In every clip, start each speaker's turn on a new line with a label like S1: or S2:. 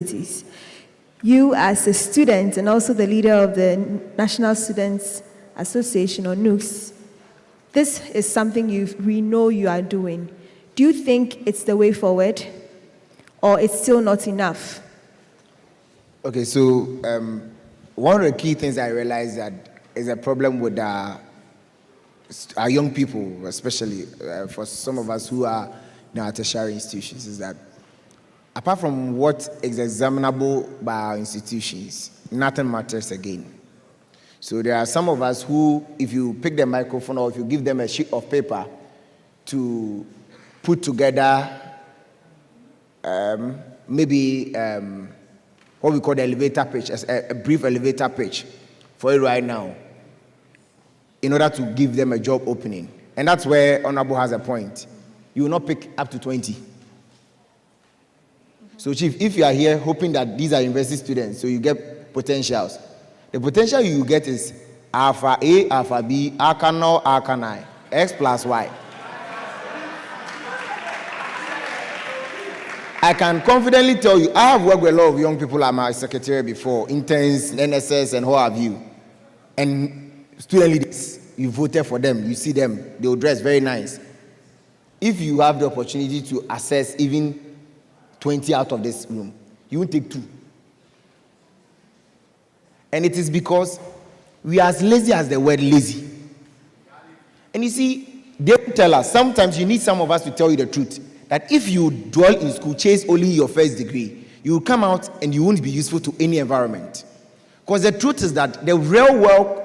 S1: disabilities. You, as a student and also the leader of the National Students Association, or NUS, this is something we know you are doing. Do you think it's the way forward, or it's still not enough?
S2: Okay, so one of the key things I realized that is a problem with our young people, especially for some of us who are in our tertiary institutions, is that apart from what is examinable by our institutions, nothing matters again. So there are some of us who, if you pick the microphone or if you give them a sheet of paper to put together maybe what we call the elevator pitch, a brief elevator pitch for it right now, in order to give them a job opening. And that's where Honorable has a point. You will not pick up to 20. So, Chief, if you are here hoping that these are university students, so you get potentials, the potential you get is alpha A, alpha B, alpha null, alpha I, X plus Y. I can confidently tell you, I have worked with a lot of young people at my secretariat before, interns, NSS, and what have you. And student leaders, you voted for them, you see them, they will dress very nice. If you have the opportunity to assess even 20 out of this room, you won't take 2. And it is because we are as lazy as the word lazy. And you see, they will tell us, sometimes you need some of us to tell you the truth, that if you dwell in school, chase only your first degree, you will come out and you won't be useful to any environment. Because the truth is that the real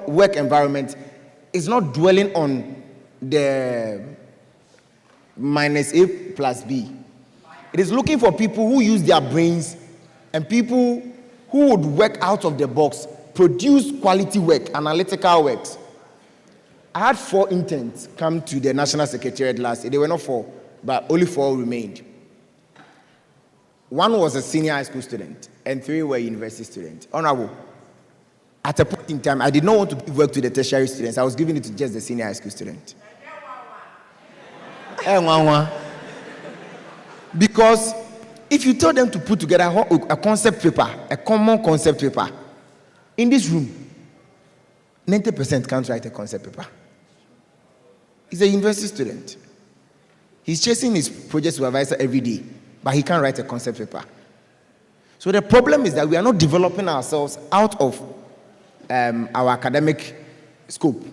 S2: work environment is not dwelling on the minus A plus B. It is looking for people who use their brains and people who would work out of the box, produce quality work, analytical works. I had 4 interns come to the National Secretariat last year. They were not 4, but only 4 remained. 1 was a senior high school student, and 3 were university students. Honorable, at a point in time, I did not want to give work to the tertiary students. I was giving it to just the senior high school student. Because if you tell them to put together a concept paper, a common concept paper, in this room, 90% can't write a concept paper. He's a university student. He's chasing his project supervisor every day, but he can't write a concept paper. So the problem is that we are not developing ourselves out of our academic scope.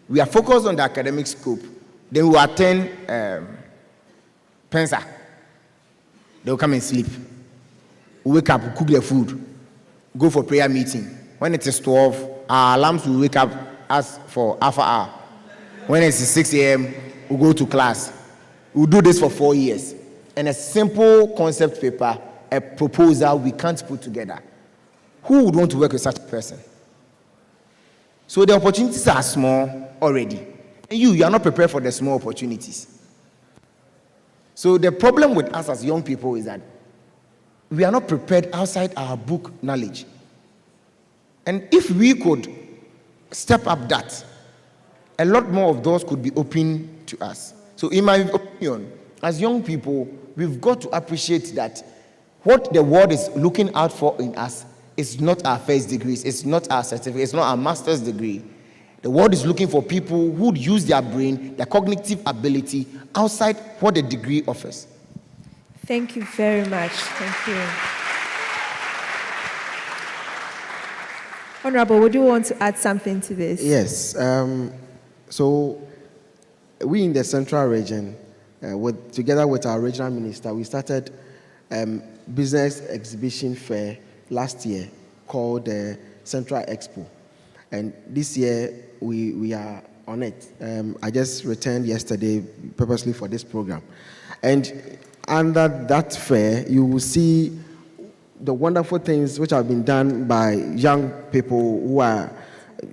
S2: We are focused on the academic scope. Then we attend Pensa. They'll come and sleep. We wake up, we cook their food, go for prayer meeting. When it is 12, our alarms will wake up us for half an hour. When it's 6 a.m., we go to class. We'll do this for 4 years. And a simple concept paper, a proposal we can't put together. Who would want to work with such a person? So the opportunities are small already. And you are not prepared for the small opportunities. So the problem with us as young people is that we are not prepared outside our book knowledge. And if we could step up that, a lot more of doors could be open to us. So in my opinion, as young people, we've got to appreciate that what the world is looking out for in us is not our first degrees, it's not our certificate, it's not our master's degree. The world is looking for people who would use their brain, their cognitive ability outside what the degree offers.
S1: Thank you very much. Thank you. Honorable, would you want to add something to this?
S3: Yes. So we in the Central Region, together with our regional minister, we started business exhibition fair last year called the Central Expo. And this year, we are on it. I just returned yesterday purposely for this program. And under that fair, you will see the wonderful things which have been done by young people who are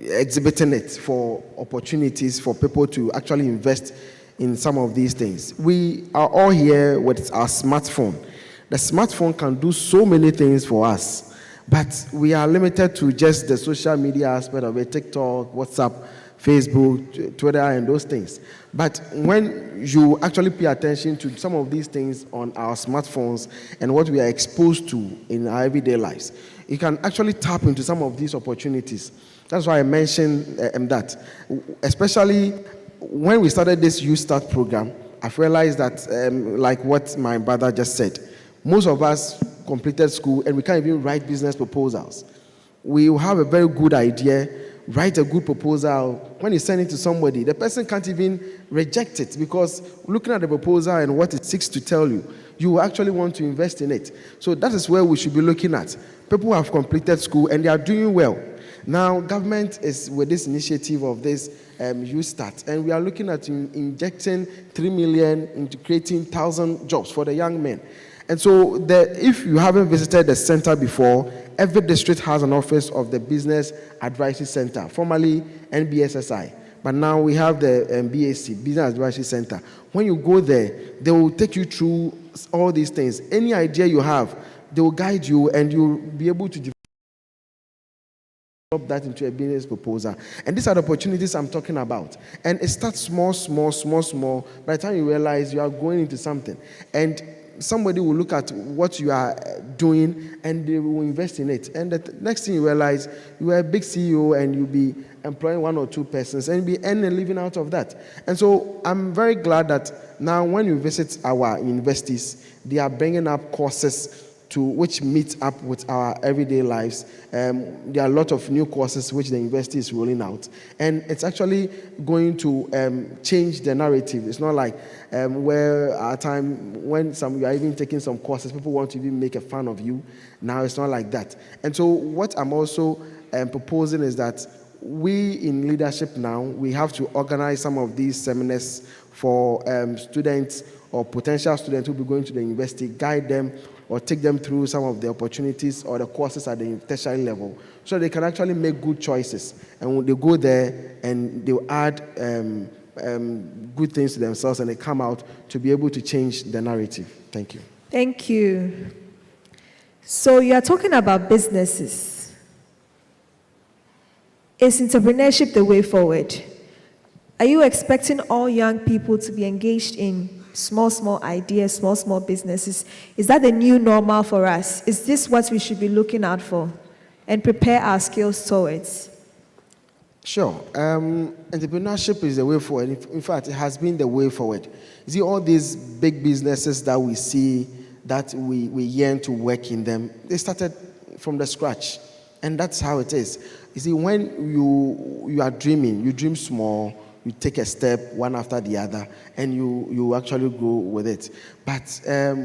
S3: exhibiting it for opportunities for people to actually invest in some of these things. We are all here with our smartphone. The smartphone can do so many things for us, but we are limited to just the social media aspect of it, TikTok, WhatsApp, Facebook, Twitter, and those things. But when you actually pay attention to some of these things on our smartphones and what we are exposed to in our everyday lives, you can actually tap into some of these opportunities. That's why I mentioned that. Especially when we started this Youth Start program, I've realized that, like what my brother just said, most of us completed school and we can't even write business proposals. We have a very good idea, write a good proposal. When you send it to somebody, the person can't even reject it, because looking at the proposal and what it seeks to tell you, you actually want to invest in it. So that is where we should be looking at. People who have completed school and they are doing well. Now, government is with this initiative of this Youth Start, and we are looking at injecting 3 million into creating 1,000 jobs for the young men. And so, if you haven't visited the center before, every district has an office of the Business Advisory Center, formerly NBSSI. But now we have the BAC, Business Advisory Center. When you go there, they will take you through all these things. Any idea you have, they will guide you, and you'll be able to develop that into a business proposal. And these are the opportunities I'm talking about. And it starts small. By the time you realize you are going into something, and somebody will look at what you are doing and they will invest in it. And the next thing you realize, you are a big CEO and you'll be employing 1 or 2 persons and be earning a living out of that. And so I'm very glad that now when you visit our universities, they are bringing up courses which meet up with our everyday lives. There are a lot of new courses which the university is rolling out, and it's actually going to change the narrative. It's not like where at a time when you are even taking some courses, people want to even make a fun of you. Now it's not like that. And so what I'm also proposing is that we in leadership now, we have to organize some of these seminars for students or potential students who will be going to the university, guide them or take them through some of the opportunities or the courses at the tertiary level, so they can actually make good choices. And when they go there and they'll add good things to themselves, and they come out to be able to change the narrative. Thank you.
S1: Thank you. So you are talking about businesses. Is entrepreneurship the way forward? Are you expecting all young people to be engaged in small ideas, small businesses? Is that the new normal for us? Is this what we should be looking out for and prepare our skills towards?
S3: Sure. Entrepreneurship is the way forward. In fact, it has been the way forward. You see, all these big businesses that we see, that we yearn to work in them, they started from the scratch. And that's how it is. You see, when you are dreaming, you dream small, you take a step one after the other, and you actually go with it. But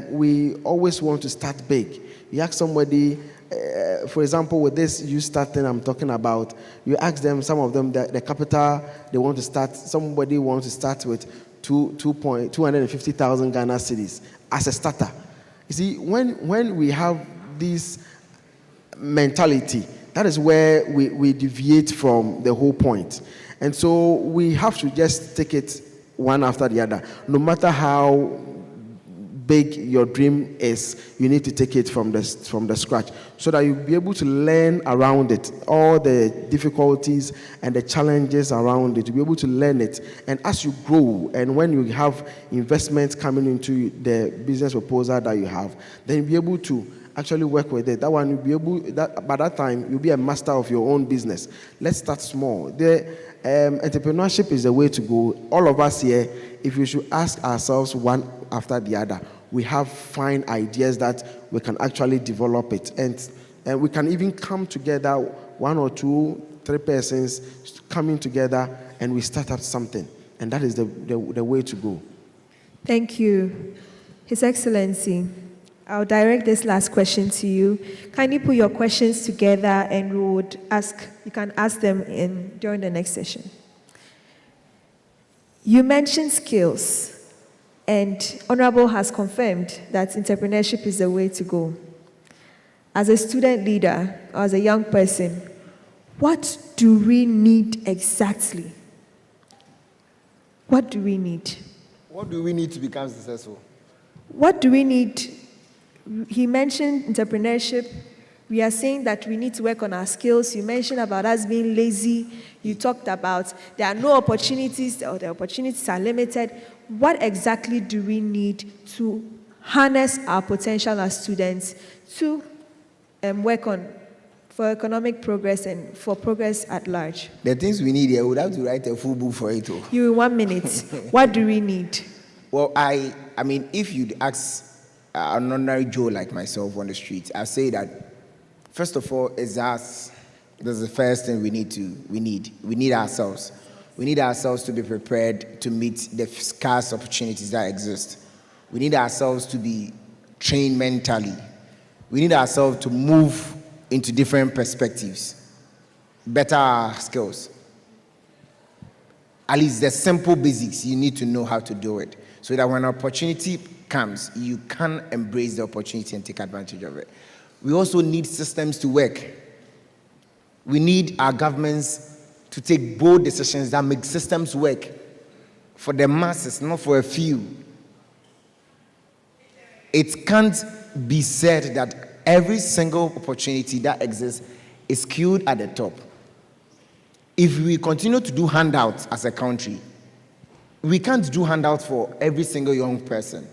S3: we always want to start big. You ask somebody, for example, with this Youth Start thing I'm talking about, you ask them, some of them, the capital they want to start, somebody wants to start with 250,000 Ghana cedis as a starter. You see, when we have this mentality, that is where we deviate from the whole point. And so we have to just take it one after the other. No matter how big your dream is, you need to take it from the scratch, so that you'll be able to learn around it, all the difficulties and the challenges around it. You'll be able to learn it. And as you grow, and when you have investments coming into the business proposal that you have, then you'll be able to actually work with it. That one, you'll be able, by that time, you'll be a master of your own business. Let's start small. Entrepreneurship is the way to go. All of us here, if we should ask ourselves one after the other, we have fine ideas that we can actually develop it. And we can even come together, 1 or 2, 3 persons coming together, and we start up something. And that is the way to go.
S1: Thank you. His Excellency, I'll direct this last question to you. Kindly put your questions together, and you can ask them during the next session. You mentioned skills, and Honorable has confirmed that entrepreneurship is the way to go. As a student leader, or as a young person, what do we need exactly? What do we need?
S2: What do we need to become successful?
S1: What do we need? He mentioned entrepreneurship, We are saying that we need to work on our skills. You mentioned about us being lazy. You talked about there are no opportunities or the opportunities are limited. What exactly do we need to harness our potential as students to work on for economic progress and for progress at large?
S2: The things we need here, we would have to write a full book for it.
S1: You in 1 minute. What do we need?
S2: Well, I mean, if you'd ask an ordinary Joe like myself on the street, I'd say that first of all, is us. That's the first thing we need. We need ourselves. We need ourselves to be prepared to meet the scarce opportunities that exist. We need ourselves to be trained mentally. We need ourselves to move into different perspectives, better our skills. At least the simple basics, you need to know how to do it so that when opportunity comes, you can embrace the opportunity and take advantage of it. We also need systems to work. We need our governments to take bold decisions that make systems work for the masses, not for a few. It can't be said that every single opportunity that exists is skewed at the top. If we continue to do handouts as a country, we can't do handouts for every single young person.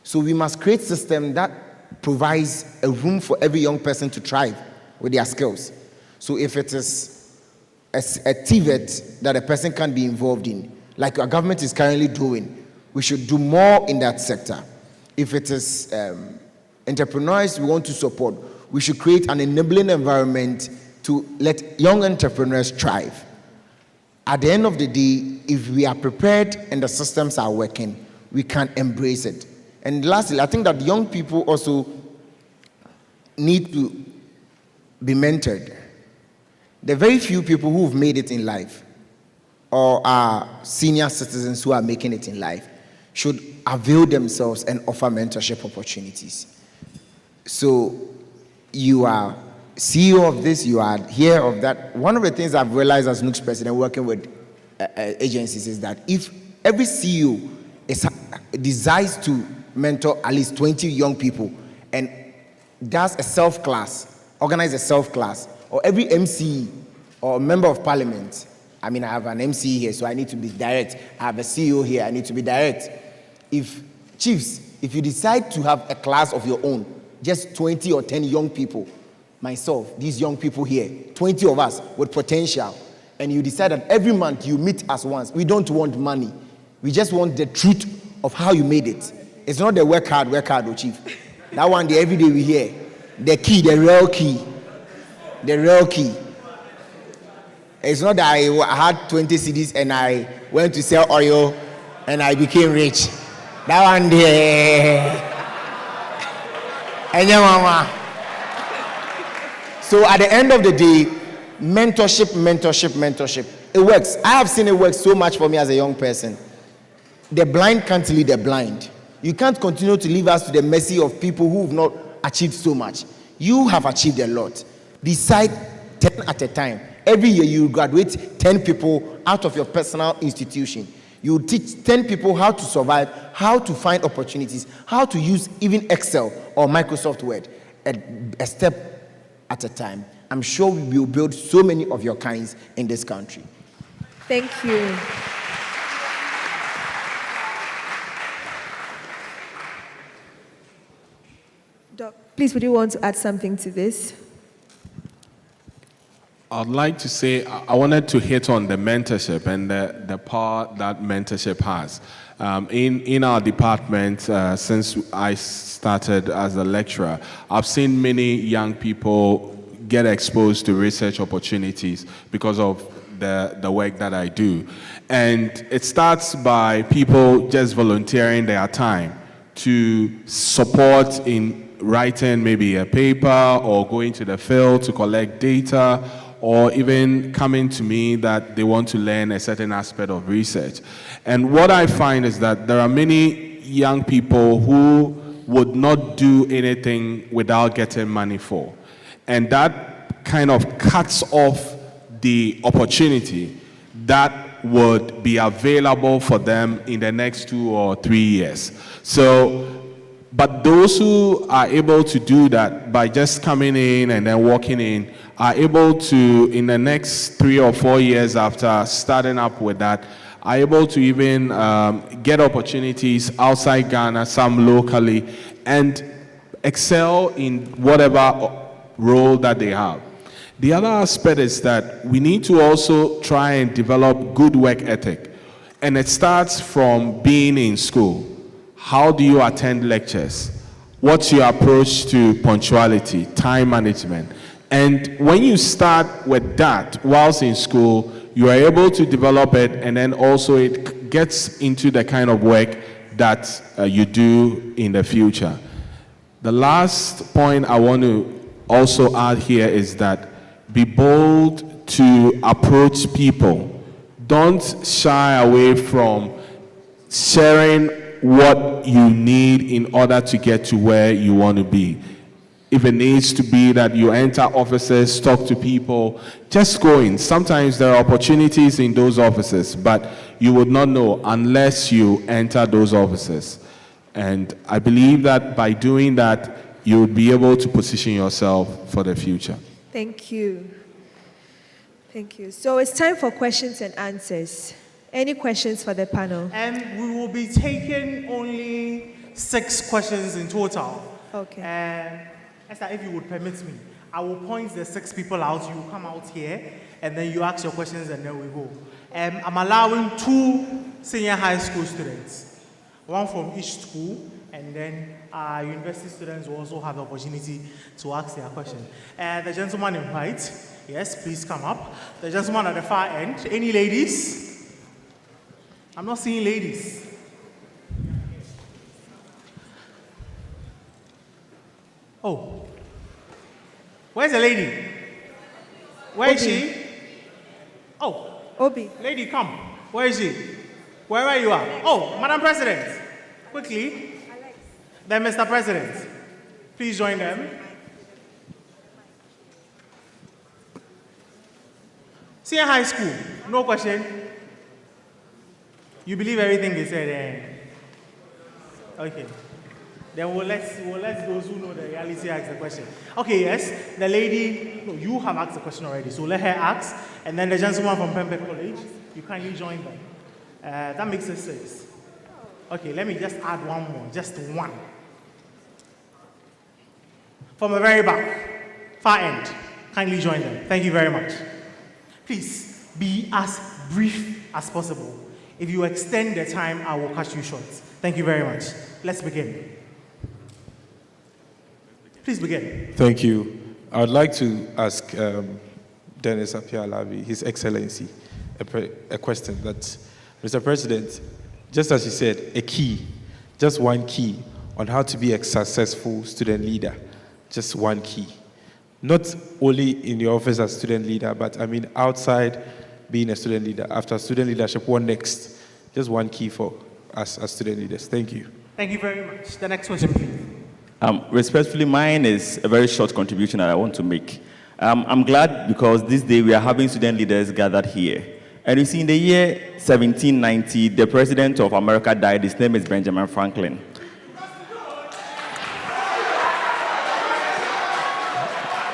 S2: So we must create a system that provides a room for every young person to thrive with their skills. So if it is a TVET that a person can be involved in, like our government is currently doing, we should do more in that sector. If it is entrepreneurs we want to support, we should create an enabling environment to let young entrepreneurs thrive. At the end of the day, if we are prepared and the systems are working, we can embrace it. And lastly, I think that young people also need to be mentored. There are very few people who've made it in life or are senior citizens who are making it in life should avail themselves and offer mentorship opportunities. So you are CEO of this, you are here of that. One of the things I've realized as NUC's president working with agencies is that if every CEO decides to mentor at least 20 young people and does a self-class, organize a self-class, or every MC or member of parliament, I mean, I have an MC here, so I need to be direct. I have a CEO here, I need to be direct. If chiefs, if you decide to have a class of your own, just 20 or 10 young people, myself, these young people here, 20 of us with potential, and you decide that every month you meet us once, we don't want money. We just want the truth of how you made it. It's not the work hard, oh chief. That one day, every day we hear. The key, the real key. The real key. It's not that I had 20 CDs and I went to sell oil and I became rich. That one day. And yeah, mama. So at the end of the day, mentorship. It works. I have seen it work so much for me as a young person. The blind can't lead the blind. You can't continue to leave us to the mercy of people who have not achieved so much. You have achieved a lot. Decide 10 at a time. Every year you graduate 10 people out of your personal institution. You teach 10 people how to survive, how to find opportunities, how to use even Excel or Microsoft Word, a step at a time. I'm sure we will build so many of your kinds in this country.
S1: Thank you. Doc, please, would you want to add something to this?
S4: I'd like to say I wanted to hit on the mentorship and the power that mentorship has. In our department, since I started as a lecturer, I've seen many young people get exposed to research opportunities because of the work that I do. And it starts by people just volunteering their time to support in writing maybe a paper or going to the field to collect data, or even coming to me that they want to learn a certain aspect of research. And what I find is that there are many young people who would not do anything without getting money for. And that kind of cuts off the opportunity that would be available for them in the next 2 or 3 years. So But those who are able to do that by just coming in and then walking in are able to, in the next 3 or 4 years after starting up with that, are able to even get opportunities outside Ghana, some locally, and excel in whatever role that they have. The other aspect is that we need to also try and develop good work ethic. And it starts from being in school. How do you attend lectures? What's your approach to punctuality, time management? And when you start with that whilst in school, you are able to develop it, and then also it gets into the kind of work that you do in the future. The last point I want to also add here is that be bold to approach people. Don't shy away from sharing what you need in order to get to where you want to be. If it needs to be that you enter offices, talk to people, just go in. Sometimes there are opportunities in those offices, but you would not know unless you enter those offices. And I believe that by doing that, you would be able to position yourself for the future.
S1: Thank you. Thank you. So it's time for questions and answers. Any questions for the panel?
S5: And we will be taking only 6 questions in total.
S1: Okay.
S5: And Esther, if you would permit me, I will point the 6 people out. You will come out here, and then you ask your questions, and then we go. I'm allowing 2 senior high school students, one from each school, and then university students will also have the opportunity to ask their question. The gentleman in white, yes, please come up. The gentleman at the far end. Any ladies? I'm not seeing ladies. Oh. Where's the lady? Where is she? Oh.
S1: Obi.
S5: Lady, come. Where is she? Wherever you are. Oh, Madam President. Quickly. Alex. Then Mr. President. Please join them. Senior high school. No question. You believe everything they said, eh? Okay. Then we'll let those who know the reality ask the question. Okay, yes. The lady, no, you have asked the question already, so let her ask. And then the gentleman from Pembe College, you kindly join them. That makes it 6. Okay, let me just add one more, just one. From the very back, far end, kindly join them. Thank you very much. Please be as brief as possible. If you extend the time, I will cut you short. Thank you very much. Let's begin. Please begin.
S6: Thank you. I would like to ask Dennis Apialavi, His Excellency, a question that, Mr. President, just as you said, a key, just one key on how to be a successful student leader, just one key. Not only in your office as student leader, but I mean outside being a student leader. After student leadership, what next? Just one key for us as student leaders. Thank you.
S5: Thank you very much. The next question, please.
S7: Respectfully, mine is a very short contribution that I want to make. I'm glad because this day we are having student leaders gathered here. And you see, in the year 1790, the president of America died. His name is Benjamin Franklin.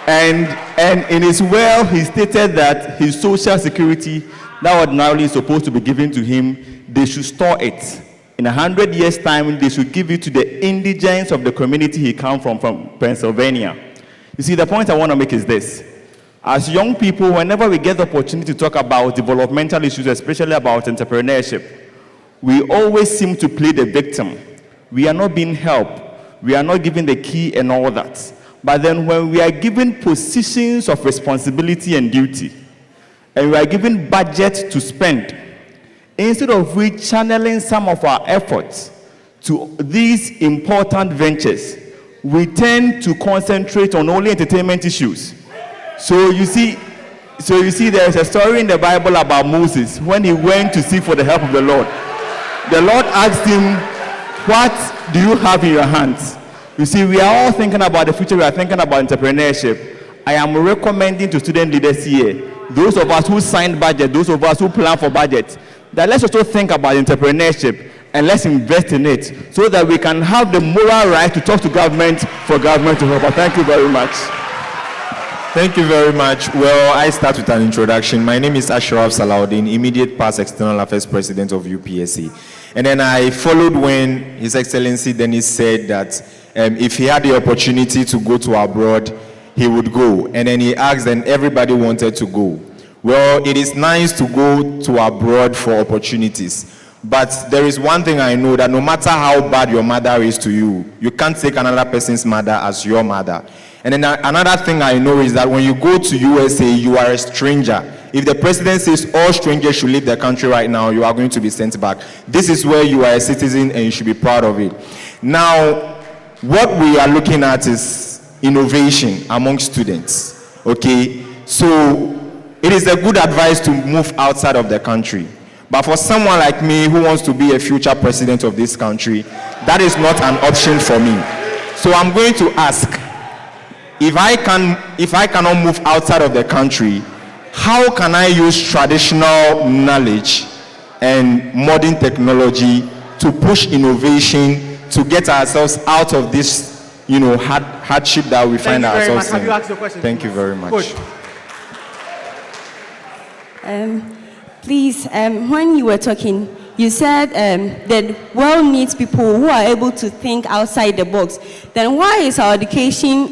S7: And in his will, he stated that his social security that ordinarily is supposed to be given to him, they should store it. In 100 years' time, they should give it to the indigents of the community he comes from Pennsylvania. You see, the point I want to make is this. As young people, whenever we get the opportunity to talk about developmental issues, especially about entrepreneurship, we always seem to play the victim. We are not being helped. We are not given the key and all that. But then when we are given positions of responsibility and duty, and we are given budget to spend, instead of we channeling some of our efforts to these important ventures, we tend to concentrate on only entertainment issues. So you see there is a story in the Bible about Moses when he went to seek for the help of the Lord. The Lord asked him, "What do you have in your hands?" You see, we are all thinking about the future. We are thinking about entrepreneurship. I am recommending to student leaders here, those of us who signed budget, those of us who plan for budget, that let's also think about entrepreneurship and let's invest in it so that we can have the moral right to talk to government for government to help us. Thank you very much.
S8: Thank you very much. Well, I start with an introduction. My name is Ashraf Salahuddin, immediate past External Affairs President of UPSC. And then I followed when His Excellency Dennis said that if he had the opportunity to go to abroad, he would go. And then he asked, and everybody wanted to go. Well, it is nice to go to abroad for opportunities. But there is one thing I know, that no matter how bad your mother is to you, you can't take another person's mother as your mother. And then another thing I know is that when you go to USA, you are a stranger. If the president says all strangers should leave the country right now, you are going to be sent back. This is where you are a citizen and you should be proud of it. Now, what we are looking at is innovation among students. Okay? So, it is a good advice to move outside of the country. But for someone like me who wants to be a future president of this country, that is not an option for me. So I'm going to ask, if I cannot move outside of the country, how can I use traditional knowledge and modern technology to push innovation to get ourselves out of this, hardship that we find ourselves in?
S5: Have you asked your question?
S8: Thank you very much.
S5: Good.
S9: Please, when you were talking, you said that the world needs people who are able to think outside the box. Then why is our educational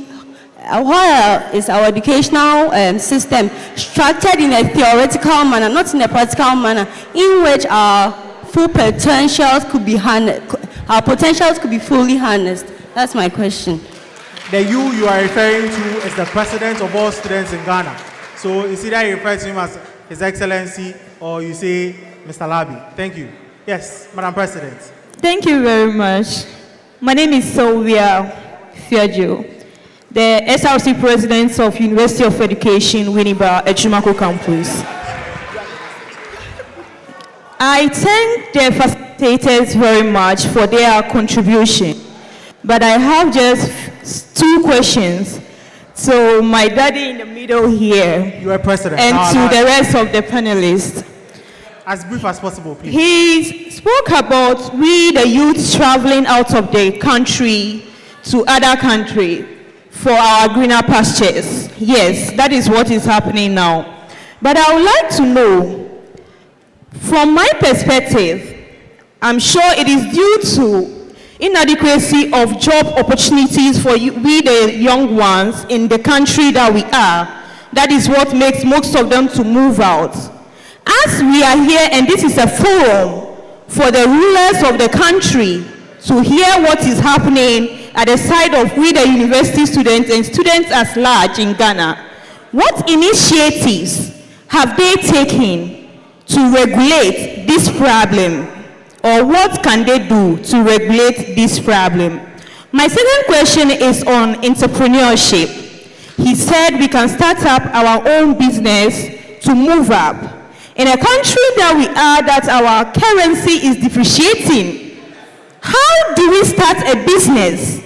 S9: system structured in a theoretical manner, not in a practical manner, in which our full potentials could be our potentials could be fully harnessed? That's my question.
S5: The you are referring to is the president of all students in Ghana. So you see that you refer to him as His Excellency, or you say Mr. Labi. Thank you. Yes, Madam President.
S10: Thank you very much. My name is Sylvia Fiajo, the SRC President of University of Education, Winneba, Ejimako Campus. I thank the facilitators very much for their contribution, but I have just 2 questions. So my daddy in the middle here,
S5: You are president.
S10: and to the rest of the panelists.
S5: As brief as possible, please.
S10: He spoke about we, the youth, traveling out of the country to other country for our greener pastures. Yes, that is what is happening now. But I would like to know, from my perspective, I'm sure it is due to inadequacy of job opportunities for we, the young ones in the country that we are. That is what makes most of them to move out. As we are here, and this is a forum for the rulers of the country to hear what is happening at the side of we, the university students and students as large in Ghana, what initiatives have they taken to regulate this problem? Or what can they do to regulate this problem? My second question is on entrepreneurship. He said we can start up our own business to move up. In a country that we are, that our currency is depreciating, how do we start a business?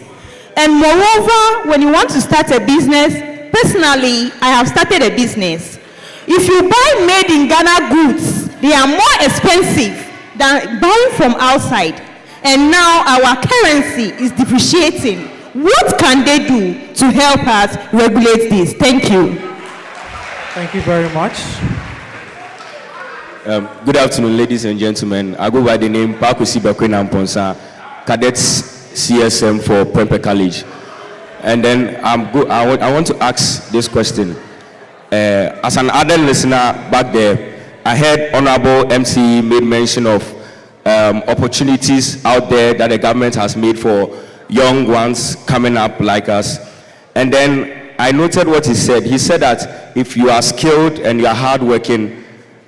S10: And moreover, when you want to start a business, personally, I have started a business. If you buy made in Ghana goods, they are more expensive than buying from outside. And now our currency is depreciating. What can they do to help us regulate this? Thank you.
S5: Thank you very much.
S11: Good afternoon, ladies and gentlemen. I go by the name Pakusi Bakwena Mponsa, Cadets CSM for Prempeh College. And then I want to ask this question. As an adult listener back there, I heard Honorable MC made mention of opportunities out there that the government has made for young ones coming up like us. And then I noted what he said. He said that if you are skilled and you are hardworking,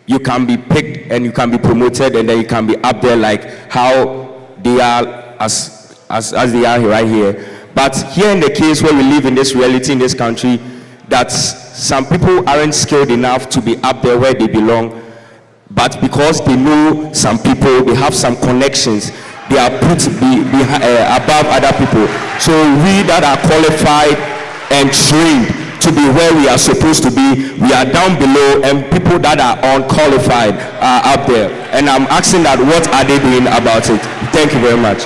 S11: you can be picked and you can be promoted and then you can be up there like how they are as they are right here. But here in the case where we live in this reality in this country, that some people aren't skilled enough to be up there where they belong, but because they know some people, they have some connections, they are put above other people. So we that are qualified and trained to be where we are supposed to be. We are down below, and people that are unqualified are up there. And I'm asking that, what are they doing about it? Thank you very much.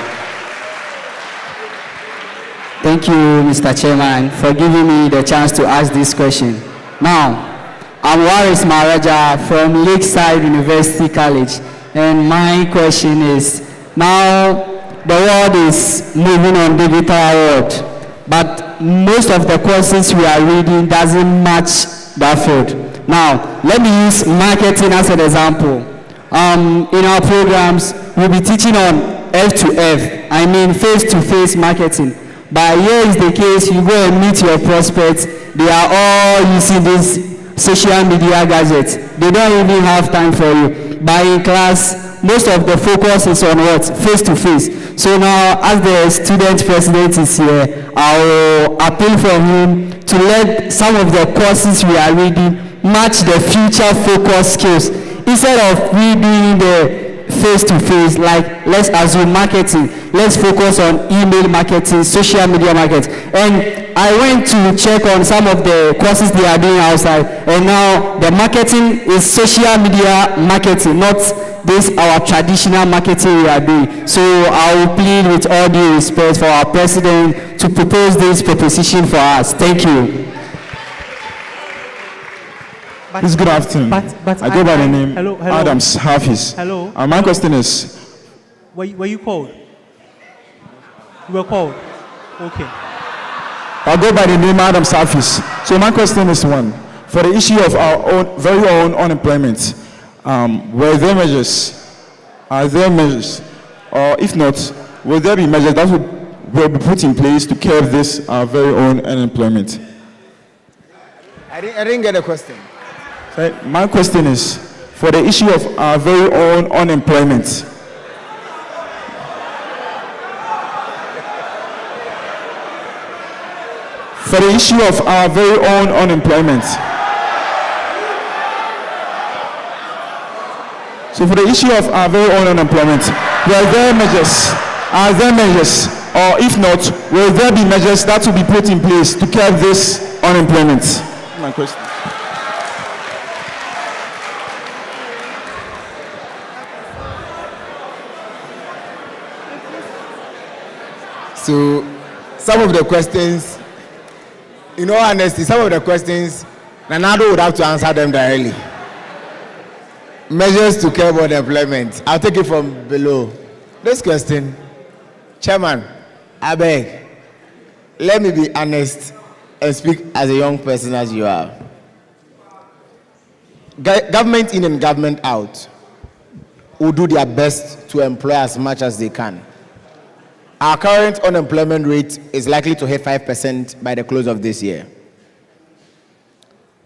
S12: Thank you, Mr. Chairman, for giving me the chance to ask this question. Now, I'm Waris Maharaja from Lakeside University College, and my question is, now the world is moving on digital world, but most of the courses we are reading doesn't match that field. Now, let me use marketing as an example. In our programs, we'll be teaching on F2F, I mean face-to-face marketing. But here is the case, you go and meet your prospects, they are all using this social media gadgets. They don't even have time for you. But in class, most of the focus is on what? Face-to-face. So now, as the student president is here, I will appeal for him to let some of the courses we are reading match the future focus skills. Instead of reading the face-to-face, like let's assume marketing, let's focus on email marketing, social media marketing. And I went to check on some of the courses they are doing outside, and now the marketing is social media marketing, not this our traditional marketing we are doing. So I will plead with all due respect for our president to propose this proposition for us. Thank you.
S13: Please, good afternoon. I go by the name Adams Hafiz.
S5: Hello.
S13: My question is,
S5: Were you called? You were called? Okay.
S13: I go by the name Adams Hafiz. So my question is one, for the issue of our own, very own unemployment, were there measures, are there measures, or if not, will there be measures that will be put in place to curb this our very own unemployment?
S2: I didn't get a question.
S13: My question is, for the issue of our very own unemployment, for the issue of our very own unemployment. So for the issue of our very own unemployment, are there measures, or if not, will there be measures that will be put in place to curb this unemployment? My question.
S2: So, some of the questions, in all honesty, some of the questions, Nanado would have to answer them directly. Measures to curb unemployment. I'll take it from below. This question, Chairman, I beg, let me be honest and speak as a young person as you are. Government in and government out will do their best to employ as much as they can. Our current unemployment rate is likely to hit 5% by the close of this year.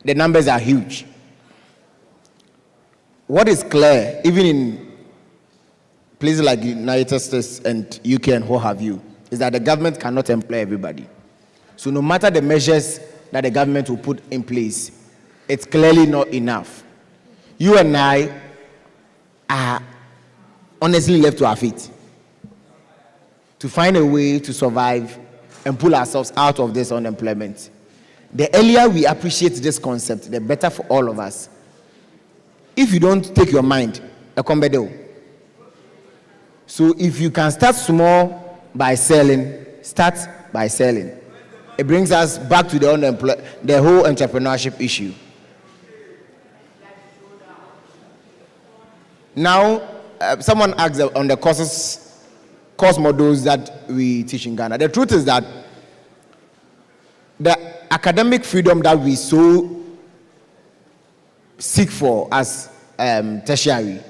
S2: The numbers are huge. What is clear, even in places like the United States and UK and what have you, is that the government cannot employ everybody. So no matter the measures that the government will put in place, it's clearly not enough. You and I are honestly left to our feet to find a way to survive and pull ourselves out of this unemployment. The earlier we appreciate this concept, the better for all of us. If you don't take your mind, so if you can start small by selling, start by selling. It brings us back to the whole entrepreneurship issue. Now, someone asked on the course models that we teach in Ghana. The truth is that the academic freedom that we so seek for as tertiary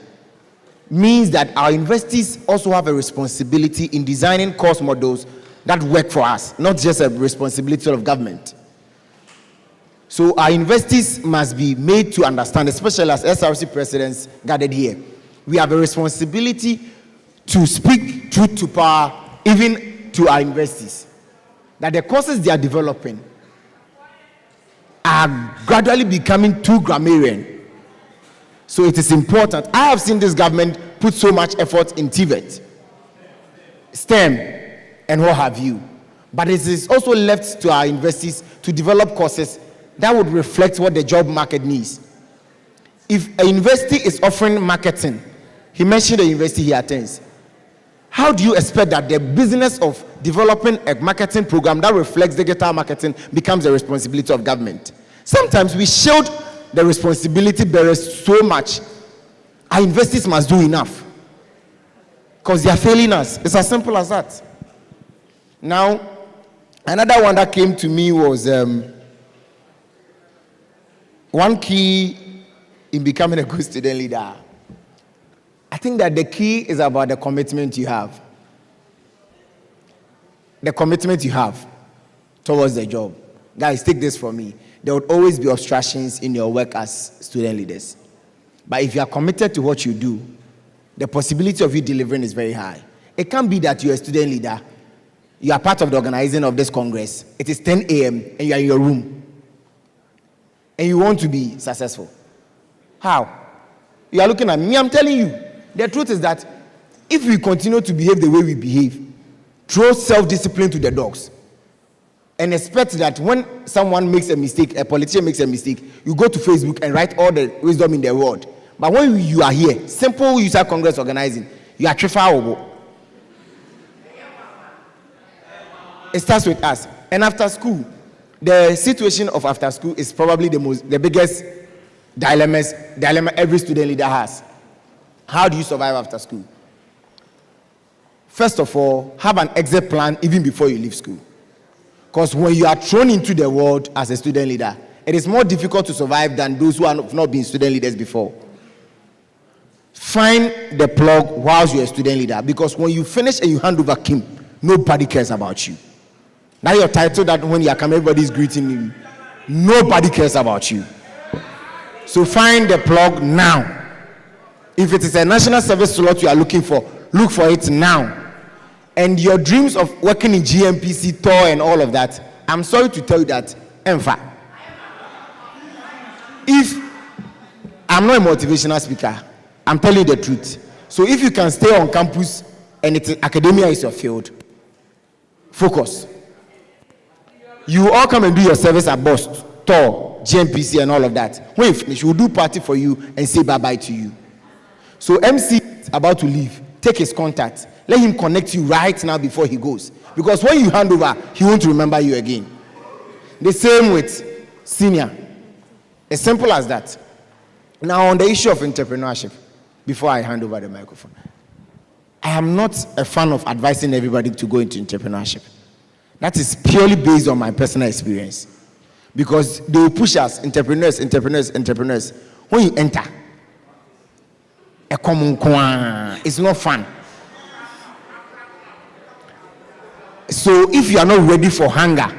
S2: means that our universities also have a responsibility in designing course models that work for us, not just a responsibility of government. So our universities must be made to understand, especially as SRC presidents gathered here, we have a responsibility to speak truth to power, even to our universities, that the courses they are developing are gradually becoming too grammarian. So it is important. I have seen this government put so much effort in TVET, STEM, and what have you. But it is also left to our universities to develop courses that would reflect what the job market needs. If a university is offering marketing, he mentioned the university he attends. How do you expect that the business of developing a marketing program that reflects digital marketing becomes a responsibility of government? Sometimes we shield the responsibility bearers so much. Our universities must do enough because they are failing us. It's as simple as that. Now, another one that came to me was one key in becoming a good student leader. I think that the key is about the commitment you have. The commitment you have towards the job. Guys, take this from me. There would always be obstructions in your work as student leaders. But if you are committed to what you do, the possibility of you delivering is very high. It can't be that you're a student leader, you are part of the organizing of this Congress, it is 10 a.m. and you are in your room, and you want to be successful. How? You are looking at me, I'm telling you. The truth is that if we continue to behave the way we behave, throw self-discipline to the dogs, and expect that when someone makes a mistake, a politician makes a mistake, you go to Facebook and write all the wisdom in the world. But when you are here, simple Usag Congress organizing, you are trivial. It starts with us. And after school, the situation of after school is probably the biggest dilemma every student leader has. How do you survive after school? First of all, have an exit plan even before you leave school. Because when you are thrown into the world as a student leader, it is more difficult to survive than those who have not been student leaders before. Find the plug whilst you're a student leader, because when you finish and you hand over Kim, nobody cares about you. Now your title that when you are coming, everybody's greeting you. Nobody cares about you. So find the plug now. If it is a national service slot you are looking for, look for it now. And your dreams of working in GMPC, TOR, and all of that, I'm sorry to tell you that, EMFA. If I'm not a motivational speaker, I'm telling you the truth. So if you can stay on campus and academia is your field, focus. You all come and do your service at BOST, TOR, GMPC, and all of that. When you finish, we'll do party for you and say bye-bye to you. So MC is about to leave. Take his contact. Let him connect you right now before he goes. Because when you hand over, he won't remember you again. The same with senior. As simple as that. Now, on the issue of entrepreneurship, before I hand over the microphone, I am not a fan of advising everybody to go into entrepreneurship. That is purely based on my personal experience. Because they will push us, entrepreneurs. When you enter, it's not fun. So if you are not ready for hunger,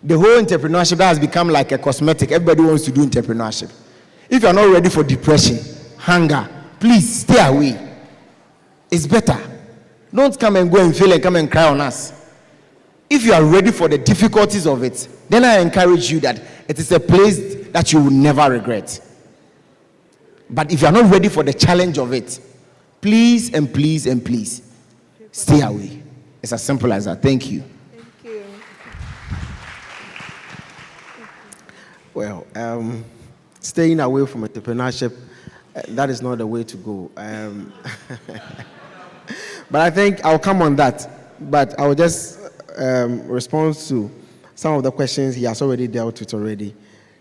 S2: the whole entrepreneurship that has become like a cosmetic. Everybody wants to do entrepreneurship. If you are not ready for depression, hunger, please stay away. It's better. Don't come and go and fail and come and cry on us. If you are ready for the difficulties of it, then I encourage you that it is a place that you will never regret. But if you are not ready for the challenge of it, please stay away. It's as simple as that. Thank you.
S1: Thank you.
S3: Well, staying away from entrepreneurship, that is not the way to go. But I think I'll come on that. But I will just respond to some of the questions he has already dealt with already.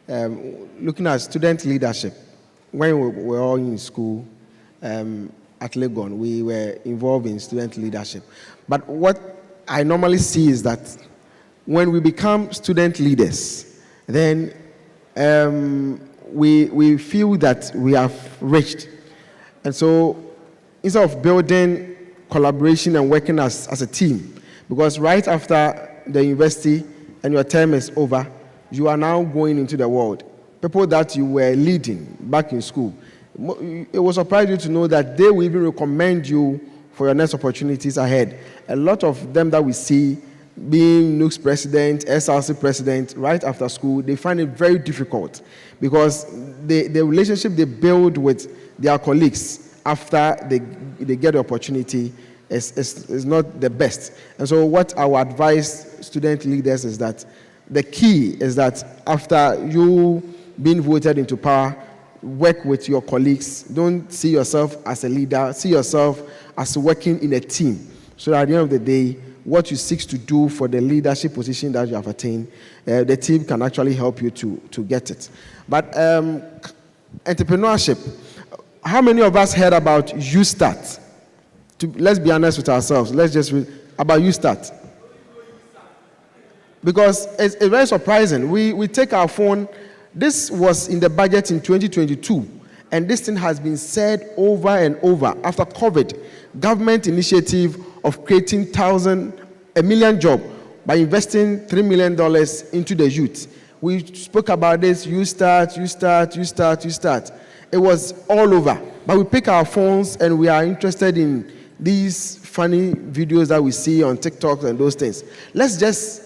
S3: Looking at student leadership, when we were all in school at Legon, we were involved in student leadership. But what I normally see is that when we become student leaders, then we feel that we have reached. And so instead of building collaboration and working as a team, because right after the university and your term is over, you are now going into the world. People that you were leading back in school, it will surprise you to know that they will even recommend you for your next opportunities ahead. A lot of them that we see being NUC's president, SRC president, right after school, they find it very difficult because the relationship they build with their colleagues after they get the opportunity is not the best. And so what I would advise student leaders is that the key is that after you being voted into power, work with your colleagues. Don't see yourself as a leader. See yourself as working in a team. So at the end of the day, what you seek to do for the leadership position that you have attained, the team can actually help you to get it. But entrepreneurship, how many of us heard about Ustart? Let's be honest with ourselves. Let's just read about Ustart. Because it's very surprising. We take our phone. This was in the budget in 2022, and this thing has been said over and over. After COVID, government initiative of creating 1 million jobs by investing $3 million into the youth. We spoke about this, you start. It was all over. But we pick our phones and we are interested in these funny videos that we see on TikTok and those things. Let's just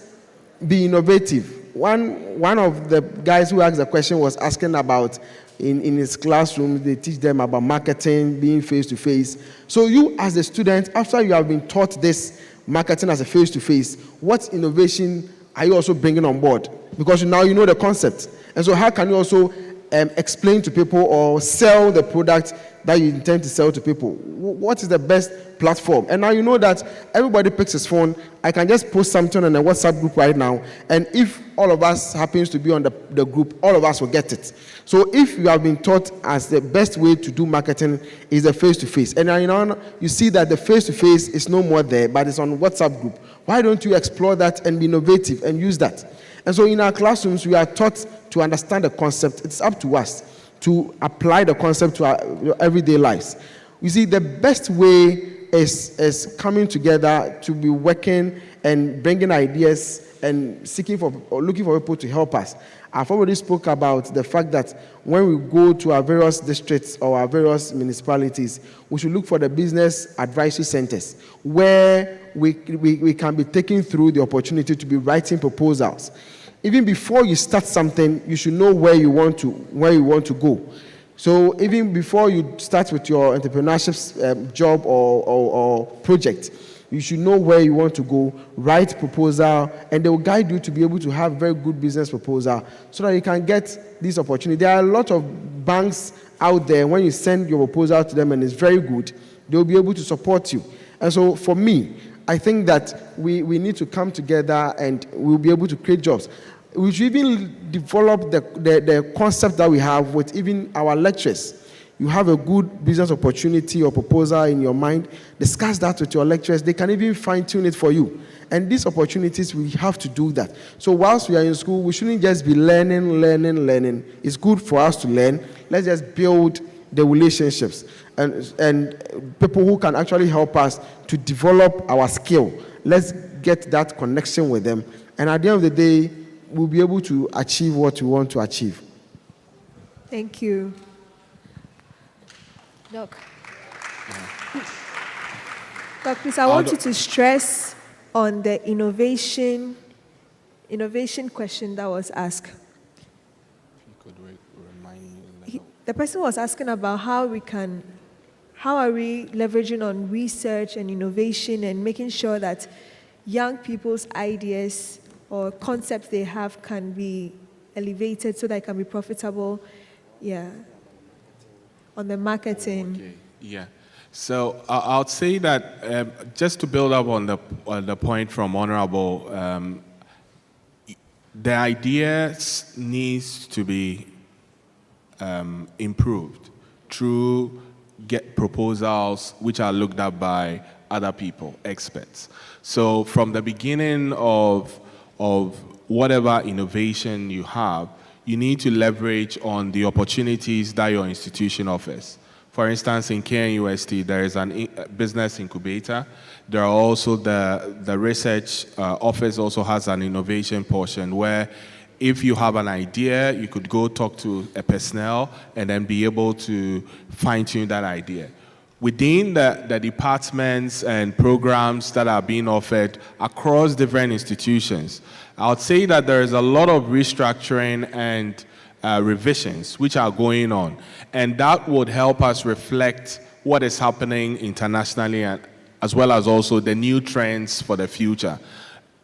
S3: be innovative. One of the guys who asked the question was asking about in his classroom, they teach them about marketing, being face-to-face. So you as a student, after you have been taught this marketing as a face-to-face, what innovation are you also bringing on board? Because now you know the concept. And so how can you also explain to people or sell the product that you intend to sell to people? What is the best platform? And now you know that everybody picks his phone. I can just post something on a WhatsApp group right now, and if all of us happens to be on the group, all of us will get it. So if you have been taught as the best way to do marketing is the face-to-face, and now you see that the face-to-face is no more there, but it's on WhatsApp group, why don't you explore that and be innovative and use that? And so in our classrooms, we are taught to understand the concept. It's up to us to apply the concept to our everyday lives. You see, the best way is coming together to be working and bringing ideas and seeking for or looking for people to help us. I've already spoke about the fact that when we go to our various districts or our various municipalities, we should look for the business advisory centers where we can be taken through the opportunity to be writing proposals. Even before you start something, you should know where you want to go. So even before you start with your entrepreneurship job or project, you should know where you want to go, write proposal, and they will guide you to be able to have very good business proposal so that you can get this opportunity. There are a lot of banks out there. When you send your proposal to them and it's very good, they will be able to support you. And so for me, I think that we need to come together and we'll be able to create jobs. We should even develop the concept that we have with even our lecturers. You have a good business opportunity or proposal in your mind, discuss that with your lecturers. They can even fine-tune it for you. And these opportunities, we have to do that. So whilst we are in school, we shouldn't just be learning. It's good for us to learn. Let's just build the relationships and people who can actually help us to develop our skill. Let's get that connection with them. And at the end of the day, we'll be able to achieve what we want to achieve.
S1: Thank you. Doc. Doc, please, I want you to stress on the innovation question that was asked. The person was asking about how are we leveraging on research and innovation and making sure that young people's ideas or concepts they have can be elevated so that it can be profitable. Yeah. On the marketing.
S4: Okay. Yeah. So I would say that just to build up on the point from Honorable, the ideas needs to be improved through proposals which are looked at by other people, experts. So from the beginning of whatever innovation you have, you need to leverage on the opportunities that your institution offers. For instance, in KNUST, there is a business incubator. There are also the research office also has an innovation portion where if you have an idea, you could go talk to a personnel and then be able to fine-tune that idea. Within the departments and programs that are being offered across different institutions, I would say that there is a lot of restructuring and revisions which are going on. And that would help us reflect what is happening internationally and as well as also the new trends for the future.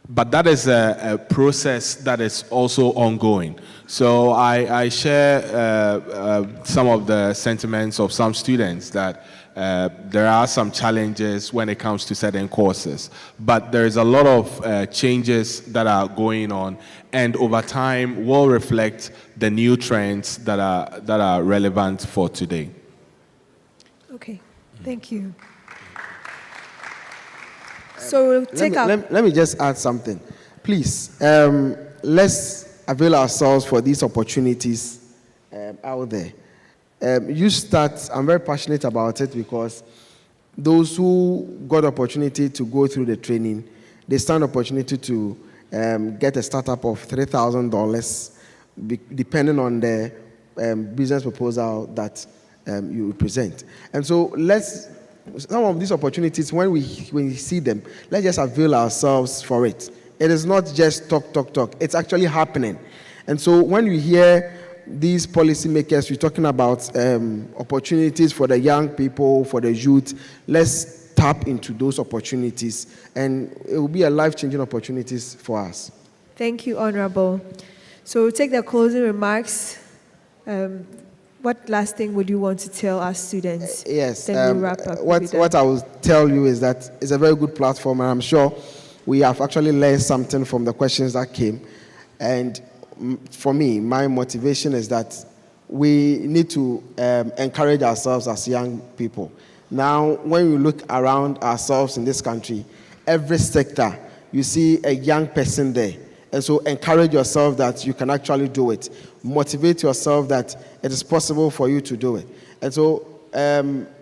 S4: but that is a process that is also ongoing. So I share some of the sentiments of some students that there are some challenges when it comes to certain courses, but there is a lot of changes that are going on, and over time will reflect the new trends that are relevant for today.
S1: Okay, thank you. So we'll take up.
S3: Let me just add something. Please, let's avail ourselves for these opportunities out there. You start, I'm very passionate about it because those who got opportunity to go through the training, they stand opportunity to get a startup of $3,000 depending on the business proposal that you present. And so some of these opportunities, when we see them, let's just avail ourselves for it. It is not just talk. It's actually happening. And so when you hear these policymakers, we're talking about opportunities for the young people, for the youth, let's tap into those opportunities, and it will be a life-changing opportunities for us.
S1: Thank you, Honorable. So we'll take the closing remarks. What last thing would you want to tell our students?
S3: Yes.
S1: Then we'll wrap up.
S3: What I will tell you is that it's a very good platform, and I'm sure we have actually learned something from the questions that came. And for me, my motivation is that we need to encourage ourselves as young people. Now, when we look around ourselves in this country, every sector, you see a young person there. And so encourage yourself that you can actually do it. Motivate yourself that it is possible for you to do it. And so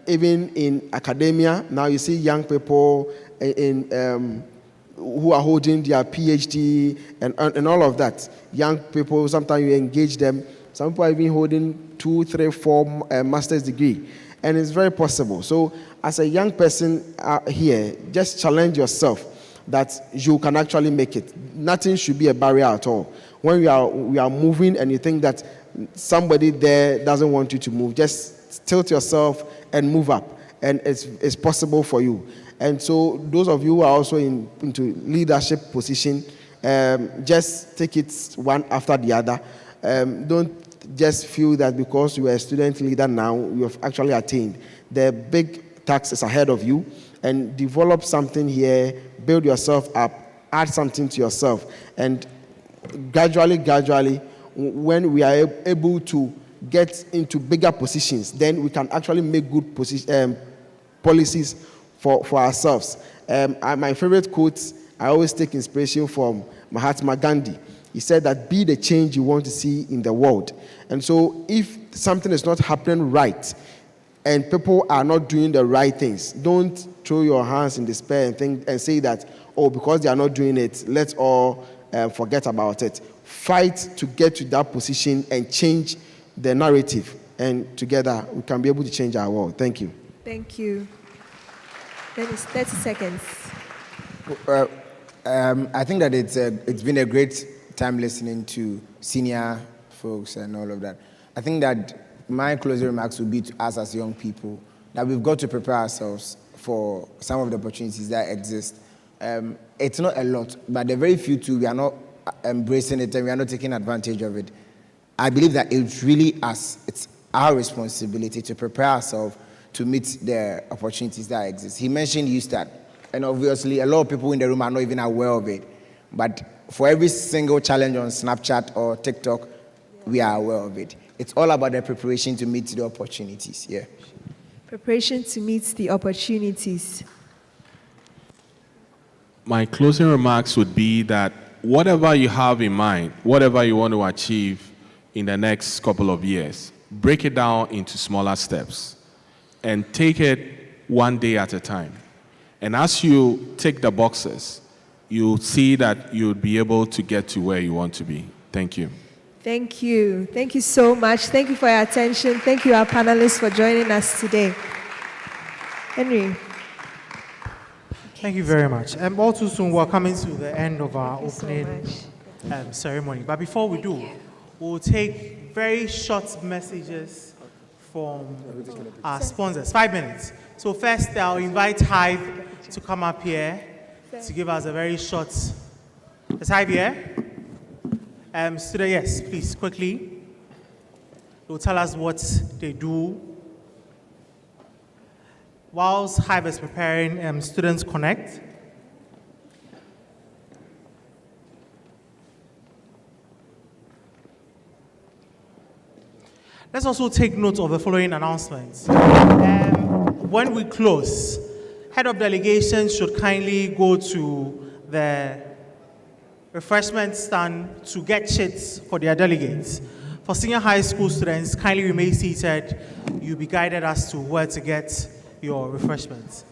S3: even in academia, now you see young people who are holding their PhD and all of that. Young people, sometimes you engage them. Some people are even holding 2, 3, 4 master's degree. And it's very possible. So as a young person here, just challenge yourself that you can actually make it. Nothing should be a barrier at all. When we are moving and you think that somebody there doesn't want you to move, just tilt yourself and move up. And it's possible for you. And so those of you who are also into leadership position, just take it one after the other. Don't just feel that because you are a student leader now, you have actually attained. The big task is ahead of you. And develop something here, build yourself up, add something to yourself. And gradually, when we are able to get into bigger positions, then we can actually make good policies for ourselves. My favorite quote, I always take inspiration from Mahatma Gandhi. He said that be the change you want to see in the world. And so if something is not happening right, and people are not doing the right things, don't throw your hands in despair and say that, oh, because they are not doing it, let's all forget about it. Fight to get to that position and change the narrative. And together, we can be able to change our world. Thank you.
S1: Thank you. That is 30 seconds.
S2: I think that it's been a great time listening to senior folks and all of that. I think that my closing remarks would be to us as young people that we've got to prepare ourselves for some of the opportunities that exist. It's not a lot, but the very few too, we are not embracing it and we are not taking advantage of it. I believe that it's really us, it's our responsibility to prepare ourselves to meet the opportunities that exist. He mentioned Usag, and obviously a lot of people in the room are not even aware of it. But for every single challenge on Snapchat or TikTok, we are aware of it. It's all about the preparation to meet the opportunities. Yeah.
S1: Preparation to meet the opportunities.
S4: My closing remarks would be that whatever you have in mind, whatever you want to achieve in the next couple of years, break it down into smaller steps and take it one day at a time. And as you tick the boxes, you'll see that you'll be able to get to where you want to be. Thank you.
S1: Thank you. Thank you so much. Thank you for your attention. Thank you, our panelists, for joining us today. Henry.
S5: Thank you very much. All too soon, we're coming to the end of our opening ceremony. But before we do, we'll take very short messages from our sponsors. 5 minutes. So first, I'll invite Hive to come up here to give us a very short Is Hive here? Student, yes, please, quickly. They'll tell us what they do. Whilst Hive is preparing, Students Connect. Let's also take note of the following announcements. When we close, head of delegation should kindly go to the refreshment stand to get chits for their delegates. For senior high school students, kindly remain seated. You'll be guided as to where to get your refreshments.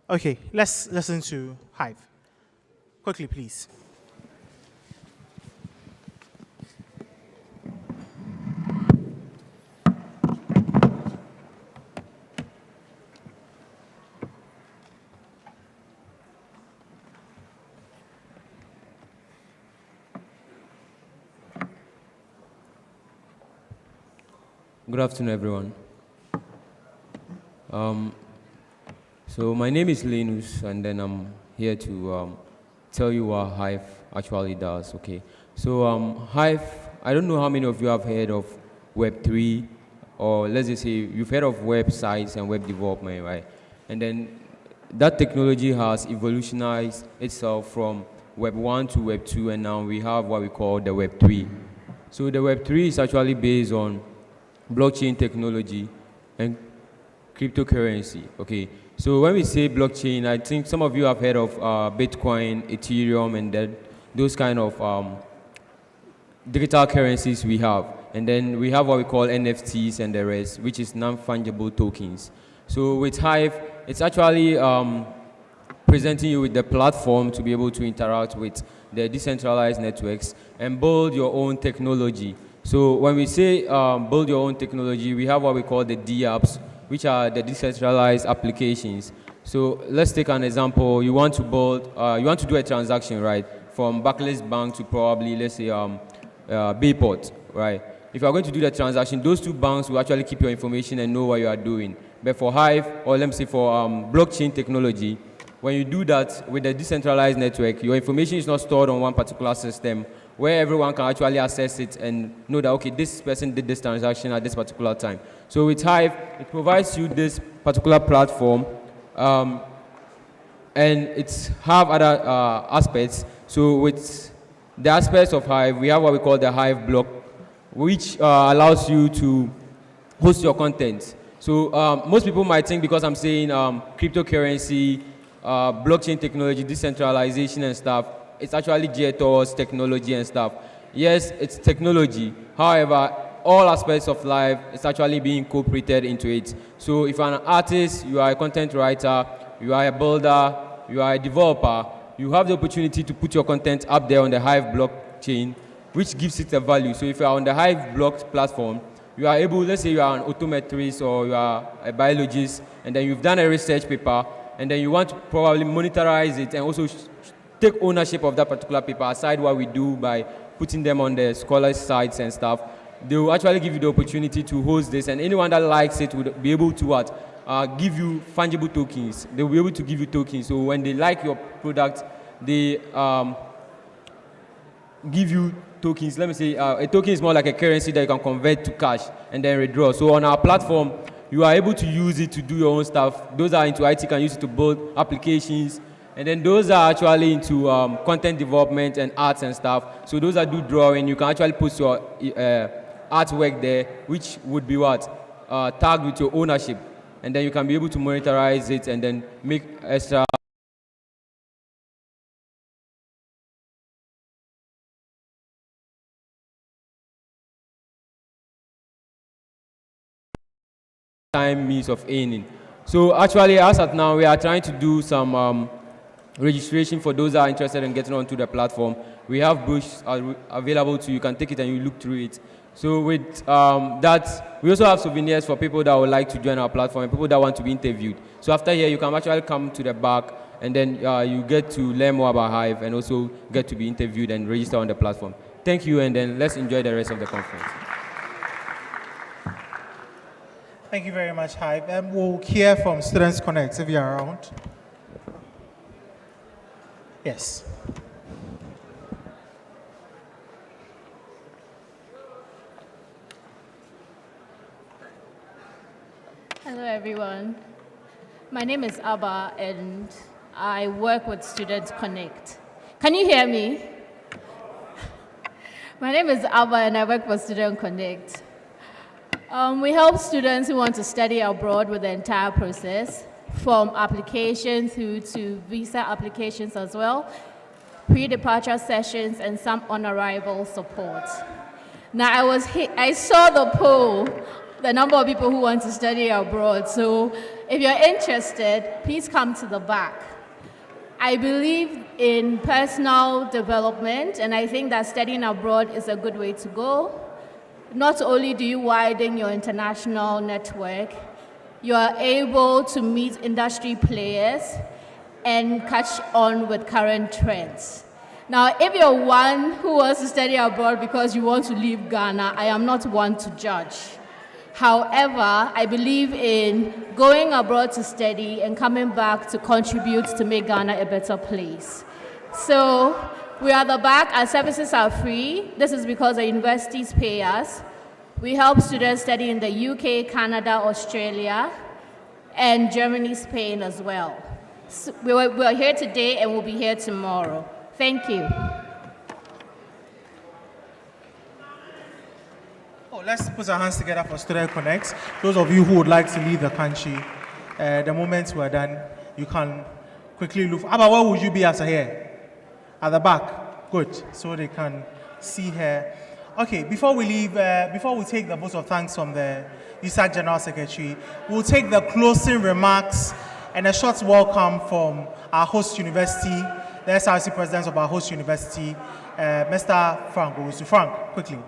S5: Okay, let's listen to Hive. Quickly, please.
S14: Good afternoon, everyone. So my name is Linus, and then I'm here to tell you what Hive actually does. Okay. So Hive, I don't know how many of you have heard of Web3, or let's just say you've heard of websites and web development, right? And then that technology has evolutionized itself from Web 1 to Web 2, and now we have what we call the Web 3. So the Web 3 is actually based on blockchain technology and cryptocurrency. Okay, so when we say blockchain, I think some of you have heard of Bitcoin, Ethereum, and those kind of digital currencies we have. And then we have what we call NFTs and the rest, which is non-fungible tokens. So with Hive, it's actually presenting you with the platform to be able to interact with the decentralized networks and build your own technology. So when we say build your own technology, we have what we call the D-apps, which are the decentralized applications. So let's take an example. You want to build, you want to do a transaction, right? From Barclays Bank to probably, let's say, Bayport, right? If you are going to do the transaction, those two banks will actually keep your information and know what you are doing. But for Hive, or let me say for blockchain technology, when you do that with the decentralized network, your information is not stored on one particular system, where everyone can actually access it and know that, okay, this person did this transaction at this particular time. So with Hive, it provides you this particular platform, and it's have other aspects. So with the aspects of Hive, we have what we call the Hive block, which allows you to host your content. So most people might think, because I'm saying cryptocurrency, blockchain technology, decentralization and stuff, it's actually geared towards technology and stuff. Yes, it's technology. However, all aspects of life is actually being incorporated into it. So if you're an artist, you are a content writer, you are a builder, you are a developer, you have the opportunity to put your content up there on the Hive blockchain, which gives it a value. So if you are on the Hive block platform, you are able, let's say you are an optometrist or you are a biologist, and then you've done a research paper, and then you want to probably monetize it and also take ownership of that particular paper, aside what we do by putting them on the scholars' sites and stuff. They will actually give you the opportunity to host this, and anyone that likes it will be able to give you fungible tokens. They will be able to give you tokens. So when they like your product, they give you tokens. Let me say a token is more like a currency that you can convert to cash and then withdraw. So on our platform, you are able to use it to do your own stuff. Those are into IT can use it to build applications. And then those are actually into content development and arts and stuff. So those that do drawing, you can actually put your artwork there, which would be what? Tagged with your ownership. And then you can be able to monetize it and then make extra time means of earning. So actually, as of now, we are trying to do some registration for those that are interested in getting onto the platform. We have brochures available to you. You can take it and you look through it. So with that, we also have souvenirs for people that would like to join our platform and people that want to be interviewed. So after here, you can actually come to the back and then you get to learn more about Hive and also get to be interviewed and register on the platform. Thank you, and then let's enjoy the rest of the conference.
S5: Thank you very much, Hive. We'll hear from Students Connect if you're around. Yes.
S15: Hello, everyone. My name is Abba, and I work with Students Connect. Can you hear me? My name is Abba, and I work for Student Connect. We help students who want to study abroad with the entire process, from application through to visa applications as well, pre-departure sessions, and some on-arrival support. Now, I saw the poll, the number of people who want to study abroad. So if you're interested, please come to the back. I believe in personal development, and I think that studying abroad is a good way to go. Not only do you widen your international network, you are able to meet industry players and catch on with current trends. Now, if you're one who wants to study abroad because you want to leave Ghana, I am not one to judge. However, I believe in going abroad to study and coming back to contribute to make Ghana a better place. So we are the back. Our services are free. This is because the universities pay us. We help students study in the UK, Canada, Australia, and Germany, Spain as well. So we're here today and we'll be here tomorrow. Thank you.
S5: Let's put our hands together for Student Connect. Those of you who would like to leave the country, the moment we're done, you can quickly look. Abba, where would you be after here? At the back. Good. So they can see her. Okay, before we leave, before we take the vote of thanks from the Usag General Secretary, we'll take the closing remarks and a short welcome from our host university, the SRC president of our host university, Mr. Frank. Frank, quickly.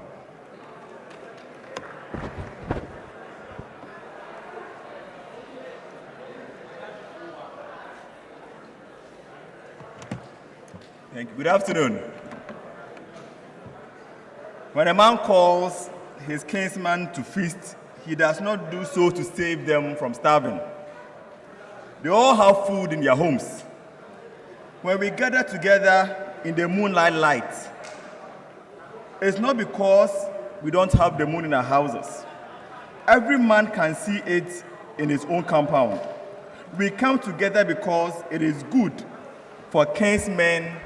S7: Thank you. Good afternoon. When a man calls his kinsman to feast, he does not do so to save them from starving. They all have food in their homes. When we gather together in the moonlight light, it's not because we don't have the moon in our houses. Every man can see it in his own compound. We come together because it is good for kinsmen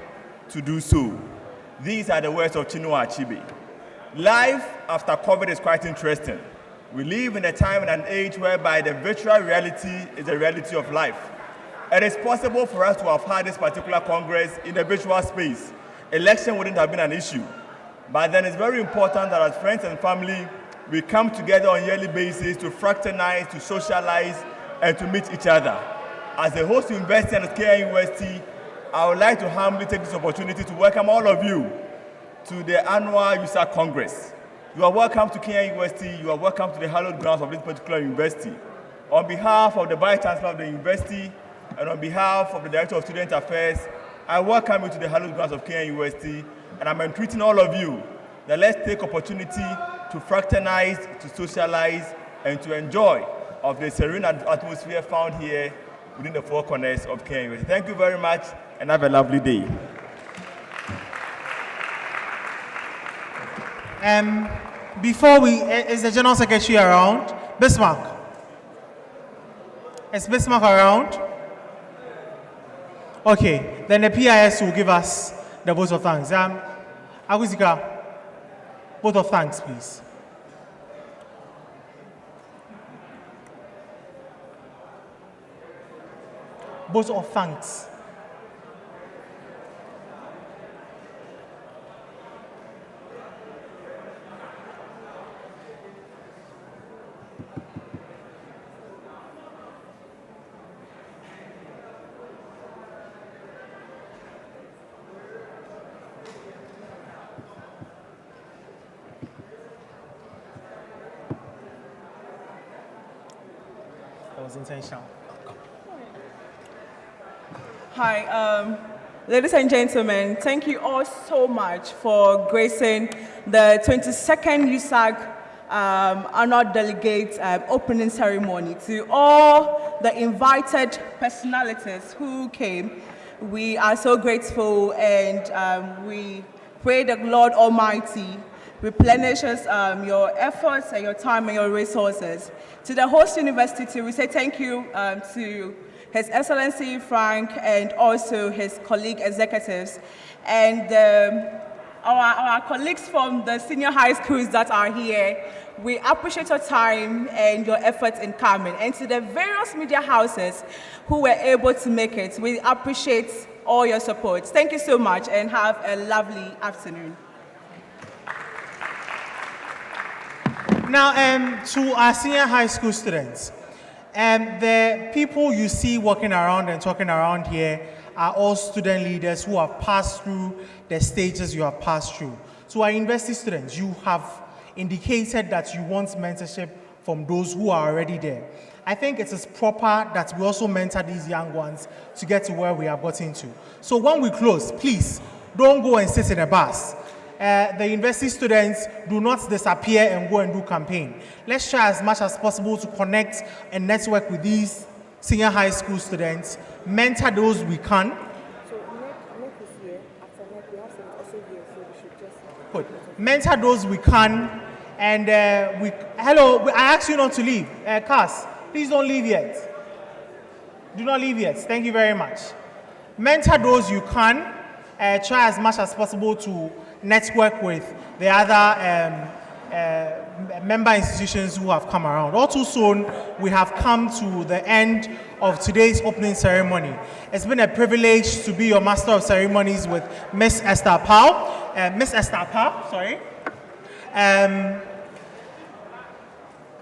S7: to do so. These are the words of Chinua Achebe. Life after COVID is quite interesting. We live in a time and an age whereby the virtual reality is the reality of life. It is possible for us to have had this particular Congress in the virtual space. Election wouldn't have been an issue. But then it's very important that as friends and family, we come together on a yearly basis to fraternize, to socialize, and to meet each other. As a host university and at KI University, I would like to humbly take this opportunity to welcome all of you to the annual Usag Congress. You are welcome to Kenya University. You are welcome to the hallowed grounds of this particular university. On behalf of the Vice Chancellor of the university and on behalf of the Director of Student Affairs, I welcome you to the hallowed grounds of Kenya University, and I'm entreating all of you that let's take opportunity to fraternize, to socialize, and to enjoy of the serene atmosphere found here within the four corners of Kenya University. Thank you very much, and have a lovely day.
S5: Before is the General Secretary around? Bismarck. Is Bismarck around? Okay, then the PIS will give us the vote of thanks. Aguzika, vote of thanks, please. Vote of thanks. That was intentional.
S10: Hi, ladies and gentlemen, thank you all so much for gracing the 22nd USAG annual Delegates opening ceremony. To all the invited personalities who came, we are so grateful, and we pray the Lord Almighty replenishes your efforts and your time and your resources. To the host university, we say thank you to His Excellency Frank and also his colleague executives and our colleagues from the senior high schools that are here. We appreciate your time and your efforts in coming. And to the various media houses who were able to make it, we appreciate all your support. Thank you so much and have a lovely afternoon.
S5: Now, to our senior high school students, the people you see walking around and talking around here are all student leaders who have passed through the stages you have passed through. To our university students, you have indicated that you want mentorship from those who are already there. I think it is proper that we also mentor these young ones to get to where we have gotten to. So when we close, please don't go and sit in a bus. The university students do not disappear and go and do campaign. Let's try as much as possible to connect and network with these senior high school students, mentor those we can. So NEC is here, after NEC we have some also here, so we should just... Good. Mentor those we can, and hello, I asked you not to leave. Cass, please don't leave yet. Do not leave yet, thank you very much. Mentor those you can, try as much as possible to network with the other member institutions who have come around. All too soon, we have come to the end of today's opening ceremony. It's been a privilege to be your master of ceremonies with Miss Esther Pau.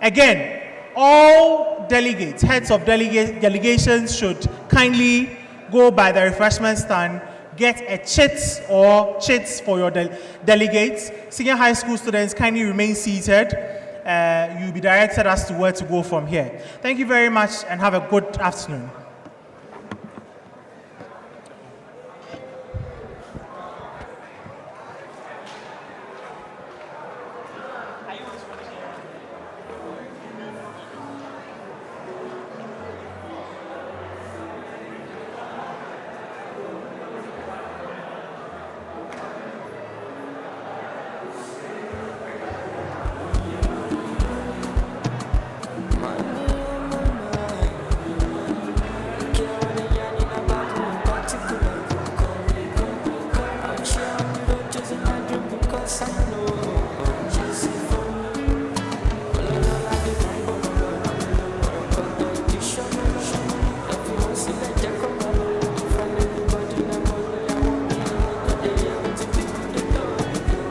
S5: Again, all delegates, heads of delegations should kindly go by the refreshment stand, get a chits or chits for your delegates. Senior high school students, kindly remain seated. You'll be directed as to where to go from here. Thank you very much and have a good afternoon.
S16: I know